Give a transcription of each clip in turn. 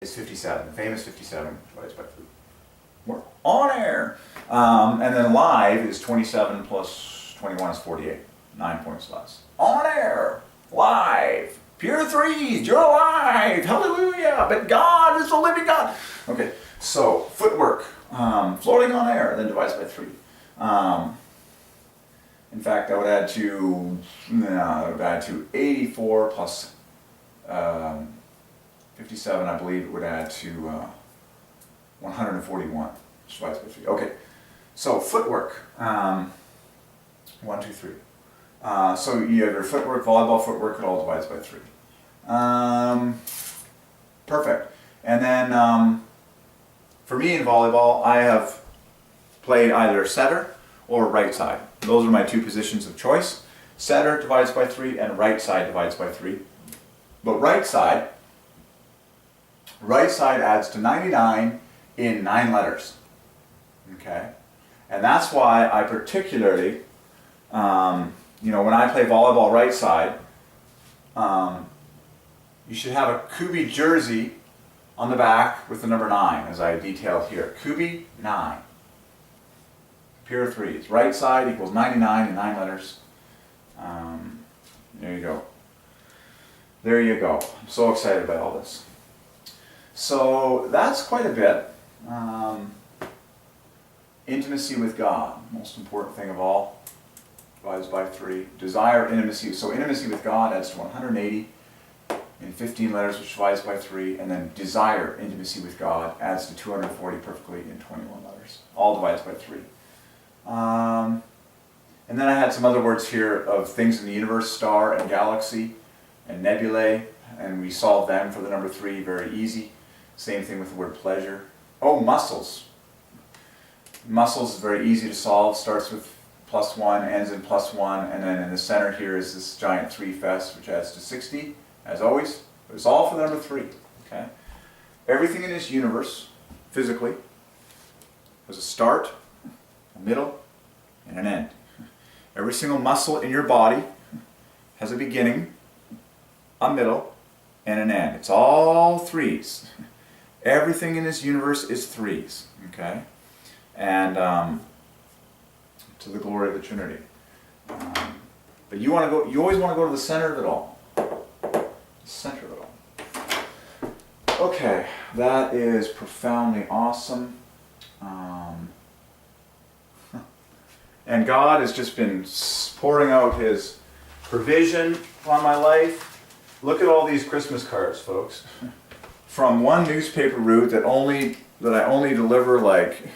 is 57, the famous 57 divided by 3. We're on air. And then live is 27 plus 21 is 48. 9 points less. On air. Live. Pure threes. You're alive. Hallelujah. But God is the living God. Okay, so footwork. Floating on air, then divides by 3. In fact, I would add to 84 plus 57, I believe it would add to 141, which divides by 3. Okay, so footwork. 1, 2, 3. So you have your footwork, volleyball footwork, it all divides by 3. Perfect. And then for me in volleyball, I have played either setter or right side. Those are my two positions of choice. Setter divides by 3 and right side divides by 3. But right side adds to 99 in 9 letters. Okay? And that's why I particularly, when I play volleyball right side, you should have a Kubi jersey on the back with the number 9, as I detailed here. Kubi 9. Pure threes. Right side equals 99 in 9 letters. There you go. There you go. I'm so excited about all this. So that's quite a bit. Intimacy with God, most important thing of all. Divides by 3. Desire intimacy. So intimacy with God adds to 180 in 15 letters, which divides by 3. And then desire intimacy with God adds to 240 perfectly in 21 letters. All divides by 3. And then I had some other words here of things in the universe, star and galaxy and nebulae, and we solved them for the number 3, very easy. Same thing with the word pleasure. Oh, muscles. Muscles is very easy to solve, starts with +1, ends in +1, and then in the center here is this giant 3 fest, which adds to 60, as always. But it's all for the number 3, okay? Everything in this universe, physically, has a start, a middle, and an end. Every single muscle in your body has a beginning, a middle, and an end. It's all 3s. Everything in this universe is 3s, okay? And to the glory of the Trinity. But you always want to go to the center of it all. The center of it all. Okay, that is profoundly awesome. And God has just been pouring out His provision on my life. Look at all these Christmas cards, folks. From one newspaper route that I only deliver like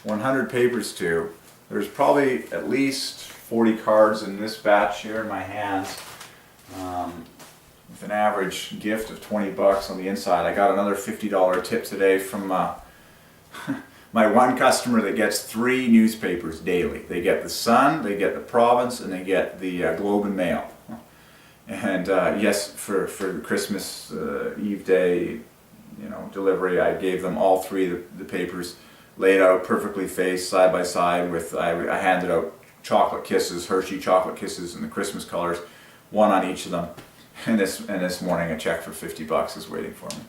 100 papers to, there's probably at least 40 cards in this batch here in my hands. With an average gift of 20 bucks on the inside. I got another $50 tip today from my one customer that gets 3 newspapers daily. They get the Sun, they get the Province, and they get the Globe and Mail. And yes, for the Christmas Eve day, delivery, I gave them all 3 the papers, laid out perfectly faced, side by side. I handed out chocolate kisses, Hershey chocolate kisses, in the Christmas colors, 1 on each of them. And this morning, a check for 50 bucks is waiting for me.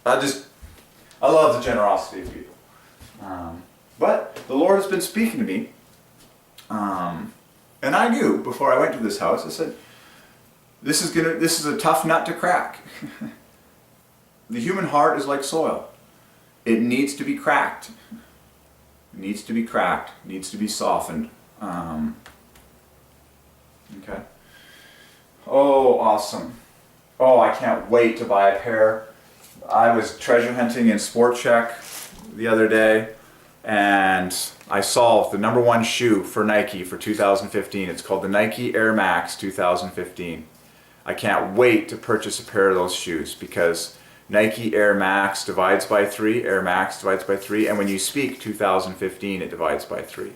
I love the generosity of people. But the Lord has been speaking to me, and I knew before I went to this house. I said, "This is a tough nut to crack." The human heart is like soil; it needs to be cracked. It needs to be cracked. It needs to be softened. Okay. Oh, awesome! Oh, I can't wait to buy a pair. I was treasure hunting in Sport Check the other day, and I solved the number 1 shoe for Nike for 2015. It's called the Nike Air Max 2015. I can't wait to purchase a pair of those shoes, because Nike Air Max divides by 3, Air Max divides by 3, and when you speak 2015, it divides by 3.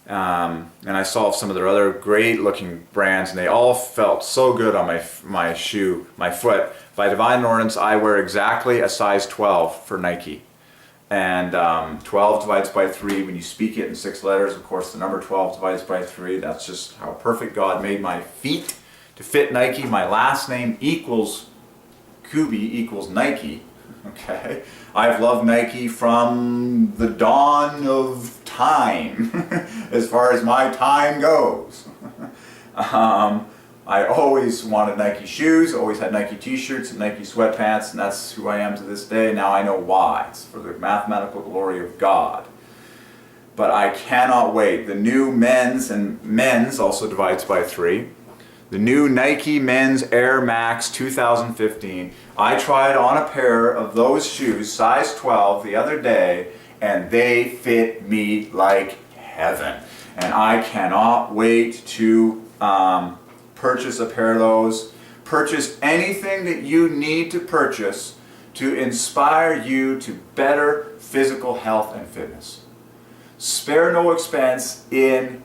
And I solved some of their other great looking brands, and they all felt so good on my shoe, my foot. By Divine Ordinance, I wear exactly a size 12 for Nike. And 12 divides by 3, when you speak it in 6 letters, of course the number 12 divides by 3. That's just how perfect God made my feet to fit Nike. My last name equals Kubi equals Nike. Okay, I've loved Nike from the dawn of time, as far as my time goes. I always wanted Nike shoes, always had Nike t-shirts and Nike sweatpants, and that's who I am to this day. Now I know why. It's for the mathematical glory of God. But I cannot wait. The new men's, and men's also divides by 3. The new Nike Men's Air Max 2015. I tried on a pair of those shoes, size 12, the other day, and they fit me like heaven. And I cannot wait to purchase a pair of those. Purchase anything that you need to purchase to inspire you to better physical health and fitness. Spare no expense in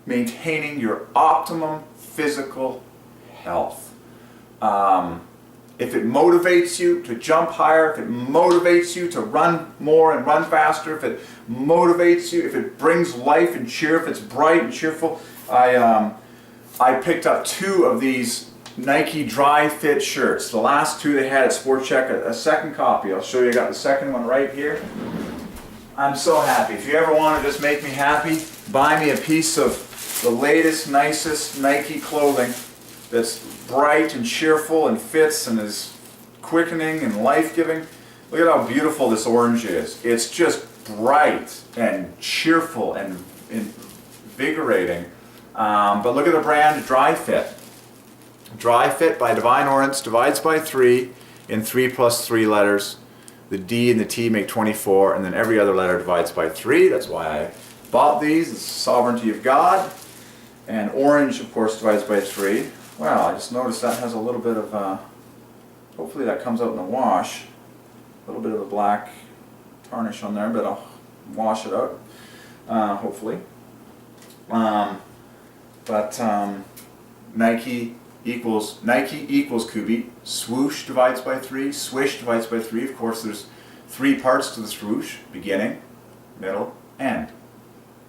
maintaining your optimum physical health. If it motivates you to jump higher, if it motivates you to run more and run faster, if it motivates you, if it brings life and cheer, if it's bright and cheerful, I picked up 2 of these Nike dry fit shirts. The last 2 they had at Sport Check, a second copy. I'll show you. I got the second one right here. I'm so happy. If you ever want to just make me happy, buy me a piece of the latest, nicest Nike clothing that's bright and cheerful and fits and is quickening and life-giving. Look at how beautiful this orange is. It's just bright and cheerful and invigorating. But look at the brand Dry Fit. Dry Fit by Divine Ordinance divides by 3 in 3 plus 3 letters. The D and the T make 24, and then every other letter divides by 3. That's why I bought these. It's the sovereignty of God. And orange, of course, divides by 3. Wow, I just noticed that has a little bit of, hopefully that comes out in the wash. A little bit of a black tarnish on there, but I'll wash it out, hopefully. Nike equals Kubi. Swoosh divides by 3. Swish divides by 3. Of course, there's 3 parts to the swoosh: beginning, middle, end.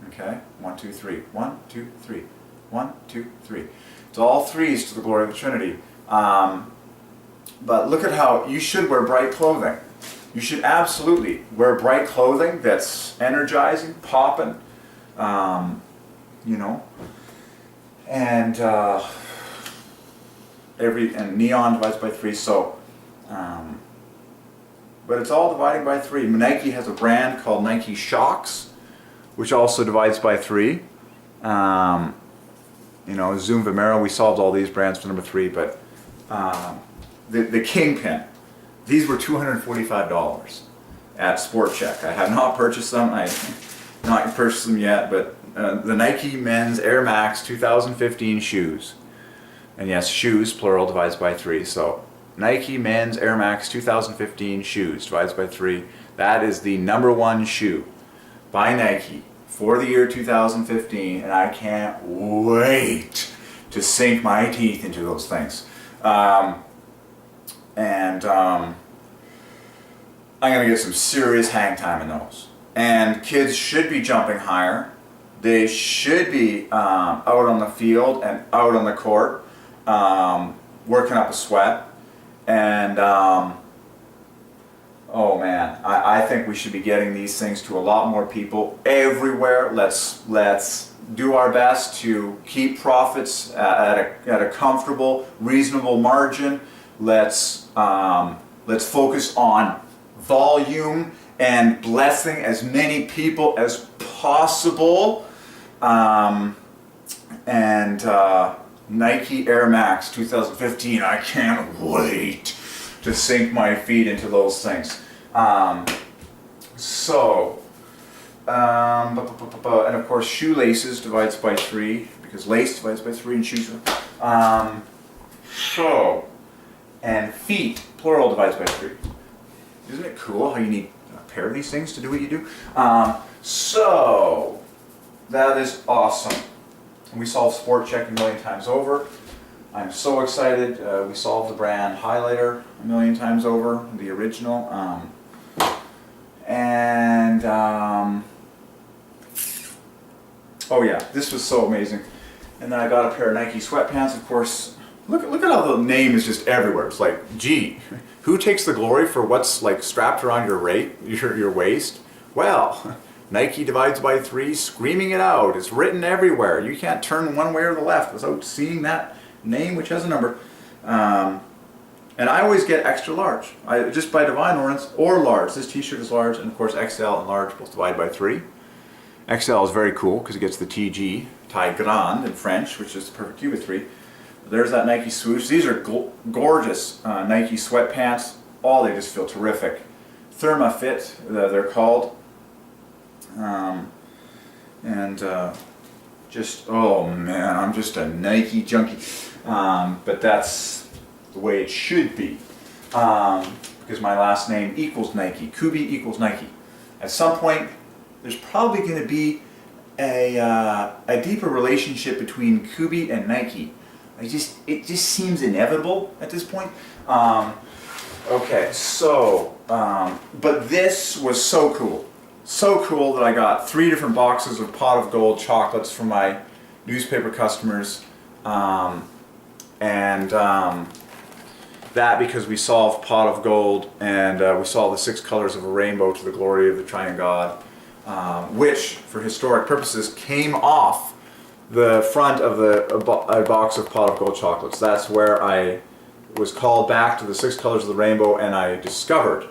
Okay, 1, 2, 3. 1, 2, 3. 1, 2, 3. It's all 3s to the glory of the Trinity. But look at how you should wear bright clothing. You should absolutely wear bright clothing that's energizing, popping, you know. And neon divides by 3. So, but it's all dividing by 3. Nike has a brand called Nike Shocks, which also divides by 3. You know, Zoom Vimero, we solved all these brands for number 3, but the Kingpin, these were $245 at Sport Check. I have not purchased them. I have not purchased them yet, but the Nike Men's Air Max 2015 shoes. And yes, shoes, plural, divides by 3. So Nike Men's Air Max 2015 shoes divides by 3. That is the #1 shoe by Nike for the year 2015, and I can't wait to sink my teeth into those things. I'm going to get some serious hang time in those. And kids should be jumping higher. They should be out on the field and out on the court, working up a sweat. And oh man, I think we should be getting these things to a lot more people everywhere. Let's do our best to keep profits at a comfortable, reasonable margin. Let's focus on volume and blessing as many people as possible. Nike Air Max 2015, I can't wait to sink my feet into those things. And of course shoelaces divides by 3, because lace divides by 3 and shoes. And feet, plural, divides by 3. Isn't it cool how you need a pair of these things to do what you do? So that is awesome. We solved Sport Check 1,000,000 times over. I'm so excited. We solved the brand highlighter 1,000,000 times over, the original. Oh yeah, this was so amazing. And then I got a pair of Nike sweatpants, of course. Look at how the name is just everywhere. It's like, gee, who takes the glory for what's like strapped around your waist? Well, Nike divides by 3, screaming it out. It's written everywhere. You can't turn one way or the left without seeing that name, which has a number. And I always get extra large. Just by Divine Ordinance or large. This t-shirt is large, and of course XL and large both divide by 3. XL is very cool because it gets the TG, taille grande in French, which is the perfect U with 3. There's that Nike swoosh. These are gorgeous Nike sweatpants. Oh, they just feel terrific. Thermafit, they're called. Just, oh man, I'm just a Nike junkie. But that's the way it should be. Because my last name equals Nike. Kubi equals Nike. At some point, there's probably going to be a deeper relationship between Kubi and Nike. It just seems inevitable at this point. Okay, so, but this was so cool. So cool that I got 3 different boxes of Pot of Gold chocolates from my newspaper customers. That because we solved Pot of Gold and we solved the 6 colors of a rainbow to the glory of the Triune God, which, for historic purposes, came off the front of a box of Pot of Gold chocolates. That's where I was called back to the 6 colors of the rainbow, and I discovered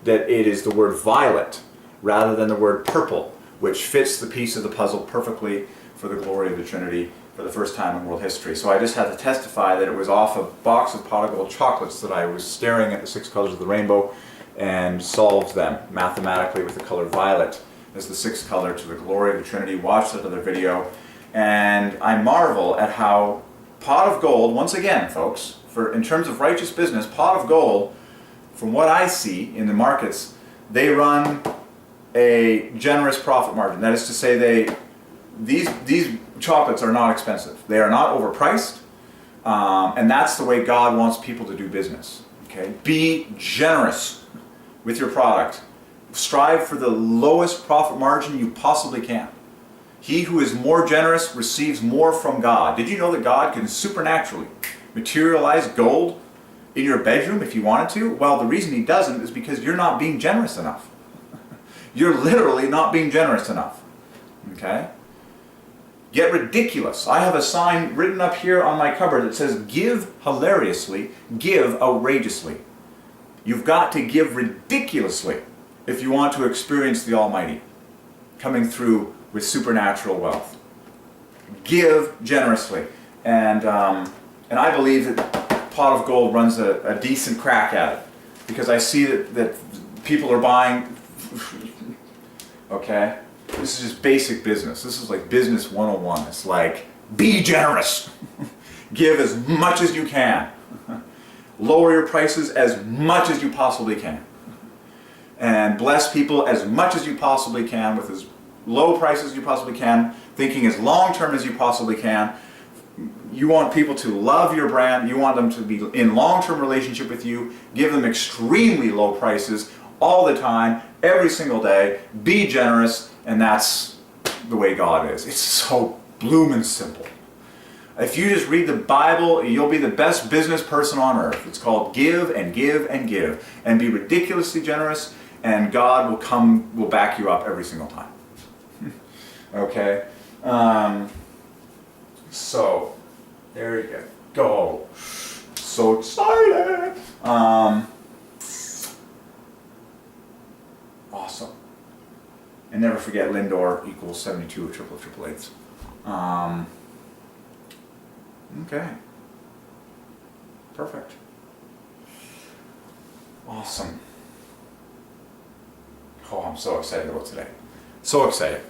that it is the word violet rather than the word purple, which fits the piece of the puzzle perfectly for the glory of the Trinity for the first time in world history. So I just had to testify that it was off a box of Pot of Gold chocolates that I was staring at the 6 colors of the rainbow and solved them mathematically with the color violet as the 6th color to the glory of the Trinity. Watch that other video. And I marvel at how Pot of Gold, once again folks, in terms of righteous business, Pot of Gold, from what I see in the markets, they run a generous profit margin. That is to say, these chocolates are not expensive. They are not overpriced, and that's the way God wants people to do business. Okay? Be generous with your product. Strive for the lowest profit margin you possibly can. He who is more generous receives more from God. Did you know that God can supernaturally materialize gold in your bedroom if he wanted to? Well, the reason he doesn't is because you're not being generous enough. You're literally not being generous enough. Okay? Get ridiculous. I have a sign written up here on my cupboard that says, give hilariously, give outrageously. You've got to give ridiculously if you want to experience the Almighty coming through with supernatural wealth. Give generously. And I believe that Pot of Gold runs a decent crack at it, because I see that people are buying. Okay? This is just basic business. This is like business 101. It's like, be generous. Give as much as you can. Lower your prices as much as you possibly can. And bless people as much as you possibly can with as low prices as you possibly can, thinking as long-term as you possibly can. You want people to love your brand. You want them to be in long-term relationship with you. Give them extremely low prices all the time, every single day. Be generous, and that's the way God is. It's so bloomin' simple. If you just read the Bible, you'll be the best business person on earth. It's called give and give and give. And be ridiculously generous, and God will back you up every single time. Okay? So, there you go. So excited! Awesome. And never forget Lindor equals 72 triple triple eighths. Okay. Perfect. Awesome. Oh, I'm so excited about today. So excited.